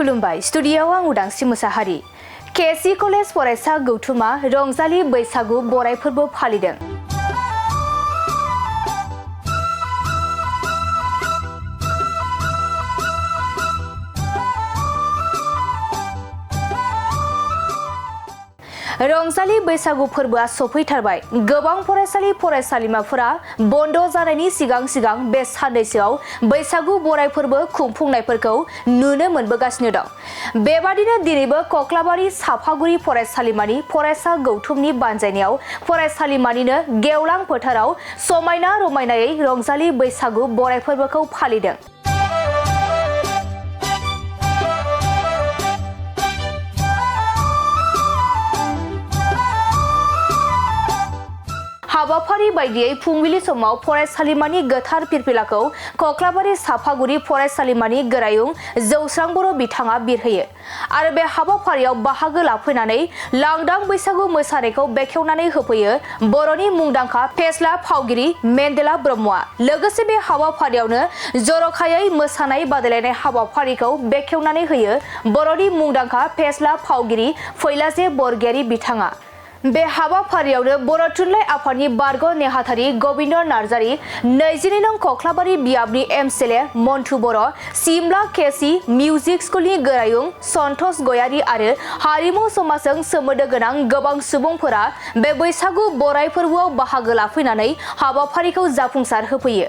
खुलुमबाय स्टुडिय'आव आं उदांस्रि मुसाहारि केसि कलेज फरायसा गौथुमा रंजालि बैसागु बराय फोरबो फालिदों। रंजालि बैसागु फोरबोआ सफैथारबाय। गोबां फरायसालि फरायसालिमाफोरा बन्द जानायनि सिगां बे साननैसोआव बैसागु बराय फोरबो खुंफुंनायफोरखौ नुनो मोनबोगासिनो दं। बेबादिनो दिनैबो कक्लाबारि साफागुरि फरायसालिमानि फरायसा गौथुमनि बानजायनायाव फरायसालिमानिनो गेवलां फोथाराव समायना रमायनायै रंजालि बैसागु बराय फोरबोखौ फालिदों। हाबाफारि बायदियै फुंबिलि समाव फरायसालिमानि गोथार फिरफिलाखौ कक्लाबारि साफागुरि फरायसालिमानि गोरायुं जौस्रां बर' बिथाङा बिरहोयो आरो बे हाबाफारियाव बाहागो लाफैनानै लांदां बैसागु मोसानायखौ बेखेवनानै होफैयो बर'नि मुंदांखा फेस्ला फावगिरि मेन्देला ब्रह्मआ। लोगोसे बे हाबाफारियावनो जर'खायै मोसानाय बादायलायनाय हाबाफारिखौ बेखेवनानै होयो बर'नि मुंदांखा फेस्ला फावगिरि फैलाजे बरगयारी बिथाङा। बे हाबाफारियावनो बर' थुनलाइ आफादनि बारग' नेहाथारि गबिन्द नार्जारि, 22 नं कक्लाबारि बियाबनि एमसिएलए मन्टु बर', सिमला केसि मिउजिक स्कुलनि गोरायुं सन्तोष गयारी आरो हारिमु समाजजों सोमोन्दो गोनां गोबां सुबुंफोरा बे बैसागु बराय फोरबोआव बाहागो लाफैनानै हाबाफारिखौ जाफुंसार होफैयो।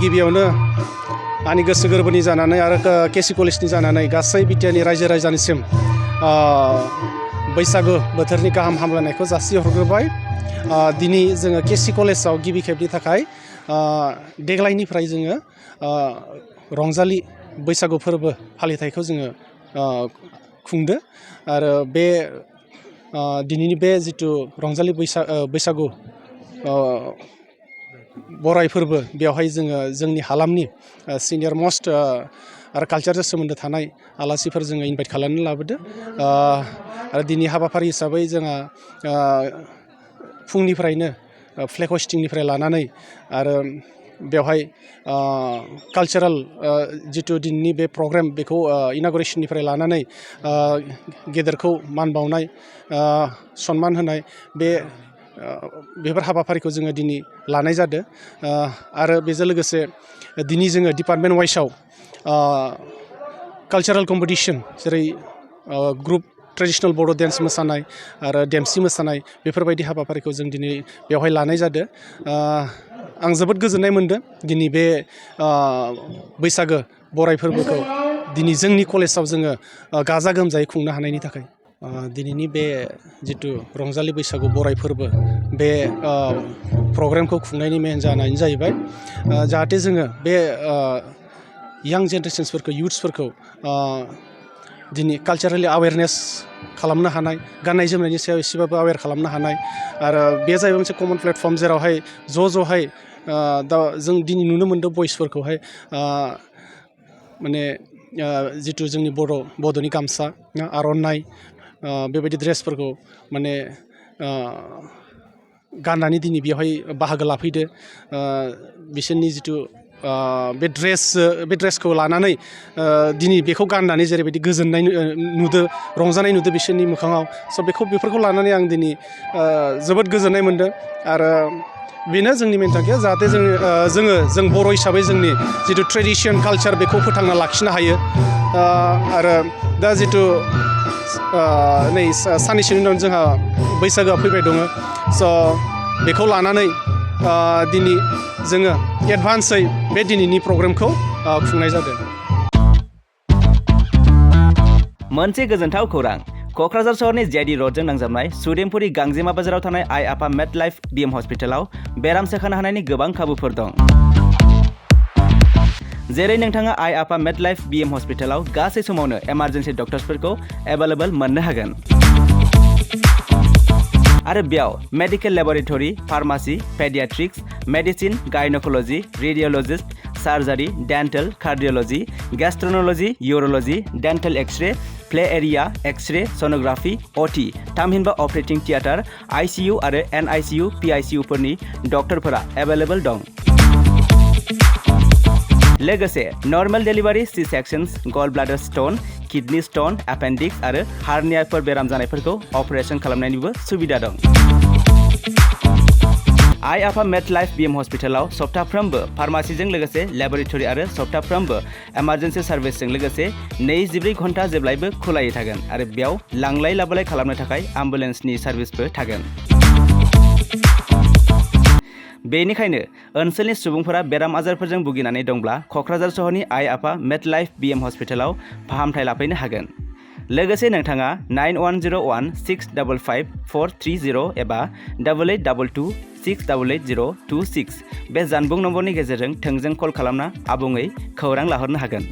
गिबियावनो आंनि गोसो गोरबोनि जानानै आरो केसि कलेजनि जानानै गासै बिटिआरनि रायजो राजानिसिम बैसागु बोथोरनि गाहाम हामलायनायखौ जासिहरग्रोबाय। दिनै जोङो केसि कलेजाव गिबि खेबनि थाखाय देग्लायनिफ्राय जोङो रंजालि बैसागु फोरबो फालिथायखौ जोङो खुंदो आरो बे दिनैनि बे जिथु रंजालि बैसागु बराय फोरबो बेवहाय जोङो जोंनि हालामनि सिनियर मस्ट आरो कालचारजों सोमोन्दो थानाय आलासिफोर जोङो इनभाइट खालामनानै लाबोदो आरो दिनै हाबाफारि हिसाबै जोंहा फुंनिफ्रायनो फ्लेग हस्टिंनिफ्राय लानानै आरो बेवहाय कालचारेल जिथु दिनैनि बे प्रग्राम बेखौ इनागुरेसननिफ्राय लानानै गेदेरखौ मान बावनाय सन्मान होनाय बेफोर हाबाफारिखौ जोङो दिनै लानाय जादों आरो बेजों लोगोसे दिनै जोङो डिपार्टमेन्ट वाइसआव कालचारेल कम्पिटिसन जेरै ग्रुप ट्रेडिशनेल बर' डेन्स मोसानाय आरो देमसि मोसानाय बेफोरबायदि हाबाफारिखौ जों दिनै बेवहाय लानाय जादों। आं जोबोद गोजोननाय मोन्दों दिनै बे बैसागो बराय फोरबोखौ दिनै जोंनि कलेजाव जोङो गाजा गोमजायै खुंनो हानायनि थाखाय। दिनैनि बे जिथु रंजालि बैसागु बराय फोरबो बे प्रग्रामखौ खुंनायनि मेन जाहोनानो जाहैबाय जाहाथे जोङो बे यां जेनेरेसन्सफोरखौ युथ्सफोरखौ दिनै कालचारेलि एवेयारनेस खालामनो हानाय, गाननाय जोमनायनि सायाव एसेबाबो एवेयार खालामनो हानाय आरो बे जाहैबाय मोनसे कमन प्लेटफर्म जेरावहाय ज'हाय दा जों दिनै नुनो मोन्दों बयसफोरखौहाय माने जिथु जोंनि बड'नि गामसा आर'नाइ बेबायदि ड्रेसफोरखौ माने गाननानै दिनै बेवहाय बाहागो लाफैदो। बिसोरनि जिथु बे ड्रेसखौ लानानै दिनै बेखौ गाननानै जेरैबायदि गोजोननाय नुदो, रंजानाय नुदो बिसोरनि मोखाङाव। स' बेफोरखौ लानानै आं दिनै जोबोद गोजोननाय मोन्दों आरो बेनो जोंनि मेन थांखिया जाहाथे जों बर' हिसाबै जोंनि जिथु ट्रेडिसन कालचार बेखौ फोथांना लाखिनो हायो आरो दा जिथु नै साननैसोनि उनाव जोंहा बैसागोआ फैबाय दङ। स' बेखौ लानानै दिनै जोङो एडभान्सै बे दिनैनि प्रग्रामखौ खुंनाय जादों। मोनसे गोजोनथाव खौरां, क'क्राझार सहरनि जेडि रडजों नांजाबनाय सुदेमपुरि गांजेमा बाजाराव थानाय आइ आफा मेड लाइफ बिएम हस्पिटालाव बेराम सोखानो हानायनि गोबां खाबुफोर दं। जेरै नोंथाङा आइ आफा मेड लाइफ बिएम हस्पिटालाव गासै समावनो इमार्जेन्सि डक्टर्सफोरखौ एभेलेबल मोननो हागोन आरो बेयाव medical laboratory, pharmacy, paediatrics medicine, gynaecology, radiologist, surgery, dental, cardiology, gastroenterology, urology, dental X ray, play area, X ray, sonography, OT, थामहिनबा ऑपरेटिंग थिएटर, आईसीयू आरो एनआईसीयू, पीआईसीयू फोरनि डक्टरफोरा एभेलेबल दं। लोगोसे normal delivery, C sections, gall bladder stone, kidney stone, appendix आरो हार्नियाफोर बेराम जानायफोरखौ अपारेशन खालामनायनिबो सुबिदा दं। आइ आफा मेड लाइफ बीएम हस्पिटालाव सप्ताफ्रोमबो फार्मासिजों लोगोसे लेबरेटरि आरो सप्ताफ्रोमबो इमारजेन्सि सार्भिसजों लोगोसे 24 घन्टा जेब्लायबो खुलायै थागोन आरो बेयाव लांलाय लाबोलाय खालामनो थाखाय एम्बुलेन्सनि सार्भिसबो थागोन। बेनिखायनो ओनसोलनि सुबुंफोरा बेराम आजारफोरजों भुगिनानै दंब्ला क'क्राझार सहरनि आइ आफा मेड लाइफ बीएम हस्पिटालाव फाहामथाय लाफैनो हागोन। लोगोसे नोंथाङा 9101655430 एबा 8822688026 बे जानबुं नम्बरनि गेजेरजों थोंजों कल खालामना आबुङै खौरां लाहरनो हागोन।